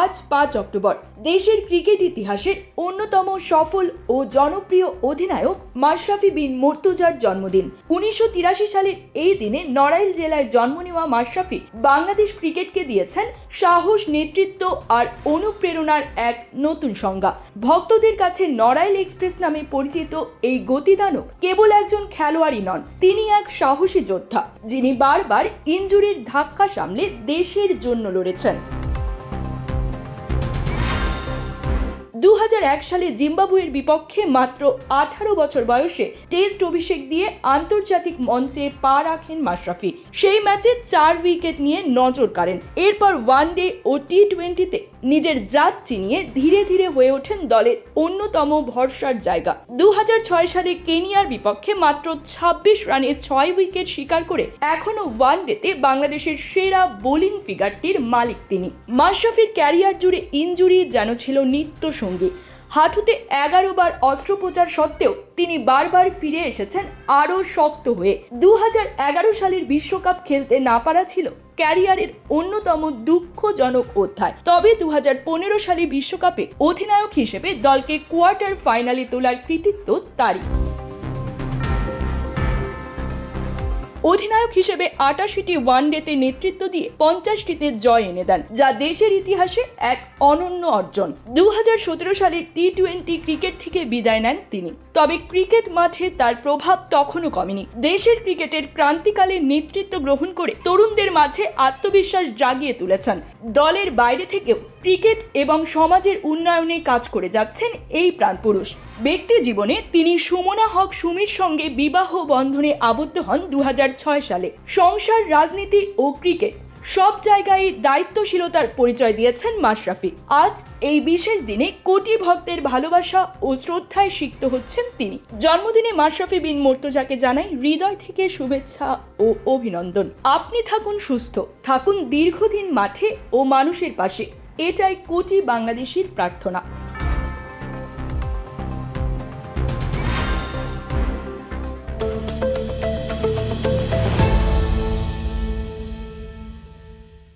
আজ ৫ অক্টোবর দেশের ক্রিকেট ইতিহাসের অন্যতম সফল ও জনপ্রিয় অধিনায়ক মাশরাফি বিন মুর্তজার জন্মদিন। ১৯৮৩ সালের এই দিনে নড়াইল জেলায় জন্ম নেওয়া মাশরাফি বাংলাদেশ ক্রিকেটকে দিয়েছেন সাহস, নেতৃত্ব আর অনুপ্রেরণার এক নতুন সংজ্ঞা। ভক্তদের কাছে নড়াইল এক্সপ্রেস নামে পরিচিত এই গতিদানক কেবল একজন খেলোয়াড়ই নন, তিনি এক সাহসী যোদ্ধা যিনি বারবার ইনজুরির ধাক্কা সামলে দেশের জন্য লড়েছেন। ২০০১ সালে জিম্বাবুয়ের বিপক্ষে মাত্র ১৮ বছর বয়সে টেস্ট অভিষেক দিয়ে আন্তর্জাতিক মঞ্চে পা রাখেন মাশরাফি। সেই ম্যাচে ৪ উইকেট নিয়ে নজর কাড়েন। এরপর ওয়ানডে ও টি-20তে নিজের জাত চিনিয়ে ধীরে ধীরে হয়ে ওঠেন দলের অন্যতম ভরসার জায়গা। ২০০৬ সালে কেনিয়ার বিপক্ষে মাত্র ২৬ রানে ৬ উইকেট শিকার করে এখনো ওয়ানডেতে বাংলাদেশের সেরা বোলিং ফিগারটির মালিক তিনি। মাশরাফির ক্যারিয়ার জুড়ে ইনজুরি যেন ছিল নিত্য সঙ্গী। হাঁটুতে ১১ বার অস্ত্রোপচার সত্ত্বেও তিনি বারবার ফিরে এসেছেন আরও শক্ত হয়ে। ২০১১ সালের বিশ্বকাপ খেলতে না পারা ছিল ক্যারিয়ারের অন্যতম দুঃখজনক অধ্যায়। তবে ২০১৫ সালে বিশ্বকাপে অধিনায়ক হিসেবে দলকে কোয়ার্টার ফাইনালে তোলার কৃতিত্ব তারই। অধিনায়ক হিসেবে ৮৮টি ওয়ানডেতে নেতৃত্ব দিয়ে ৫০টিতে জয় এনে দেন, যা দেশের ইতিহাসে এক অনন্য অর্জন। ২০১৭ সালে টি-20 ক্রিকেট থেকে বিদায় নেন তিনি। তবে ক্রিকেট মাঠে তার প্রভাব তখনও কমেনি। দেশের ক্রিকেটের ক্রান্তিকালে নেতৃত্ব গ্রহণ করে তরুণদের মাঝে আত্মবিশ্বাস জাগিয়ে তুলেছেন। দলের বাইরে থেকেও ক্রিকেট এবং সমাজের উন্নয়নে কাজ করে যাচ্ছেন এই প্রাণপুরুষ। ব্যক্তি জীবনে তিনি সুমনা হক সুমির সঙ্গে বিবাহ বন্ধনে আবদ্ধ হন ২০০৬ সালে। সংসার, রাজনীতি ও ক্রিকেট সব জায়গায় দায়িত্বশীলতার পরিচয় দিয়েছেন মাশরাফি। আজ এই বিশেষ দিনে কোটি ভক্তের ভালোবাসা ও শ্রদ্ধায় সিক্ত হচ্ছেন তিনি। জন্মদিনে মাশরাফি বিন মুর্তজাকে জানাই হৃদয় থেকে শুভেচ্ছা ও অভিনন্দন। আপনি থাকুন সুস্থ, থাকুন দীর্ঘদিন মাঠে ও মানুষের পাশে, এটাই কোটি বাংলাদেশির প্রার্থনা।